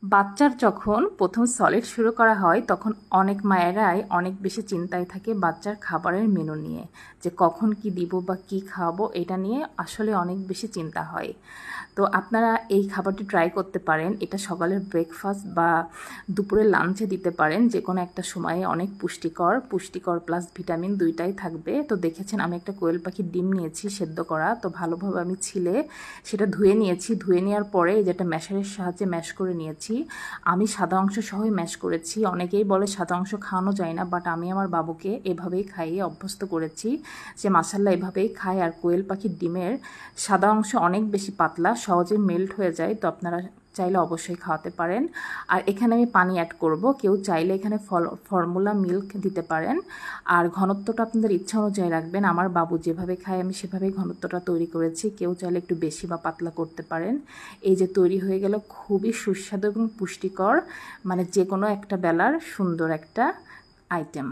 বাচ্চার যখন প্রথম সলিড শুরু করা হয় তখন অনেক মায়েরাই অনেক বেশি চিন্তায় থাকে বাচ্চার খাবারের মেনু নিয়ে, যে কখন কি দিব বা কি খাওয়াবো এটা নিয়ে আসলে অনেক বেশি চিন্তা হয়। তো আপনারা এই খাবারটি ট্রাই করতে পারেন। এটা সকালের ব্রেকফাস্ট বা দুপুরের লাঞ্চে দিতে পারেন, যে কোনো একটা সময়ে। অনেক পুষ্টিকর প্লাস ভিটামিন দুইটাই থাকবে। তো দেখেছেন আমি একটা কোয়েল পাখির ডিম নিয়েছি সেদ্ধ করা, তো ভালোভাবে আমি ছিলে সেটা ধুয়ে নিয়েছি। ধুয়ে নেওয়ার পরে যেটা ম্যাশারের সাহায্যে ম্যাশ করে নিয়েছি। আমি সাদা অংশ সহই ম্যাশ করেছি। অনেকেই বলে সাদা অংশ খাওয়ানো যায় না, বাট আমি আমার বাবুকে এভাবেই খাইয়ে অভ্যস্ত করেছি যে মাসাল্লা এভাবেই খায়। আর কোয়েল পাখির ডিমের সাদা অংশ অনেক বেশি পাতলা, সহজে মেল্ট হয়ে যায়। তো আপনারা চাইলে অবশ্যই খাওয়াতে পারেন। আর এখানে আমি পানি অ্যাড করব। কেউ চাইলে এখানে ফর্মুলা মিল্ক দিতে পারেন। আর ঘনত্বটা আপনাদের ইচ্ছা অনুযায়ী রাখবেন। আমার বাবু যেভাবে খায় আমি সেভাবেই ঘনত্বটা তৈরি করেছি। কেউ চাইলে একটু বেশি বা পাতলা করতে পারেন। এই যে তৈরি হয়ে গেল খুবই সুস্বাদু এবং পুষ্টিকর, মানে যে কোনো একটা বেলার সুন্দর একটা আইটেম।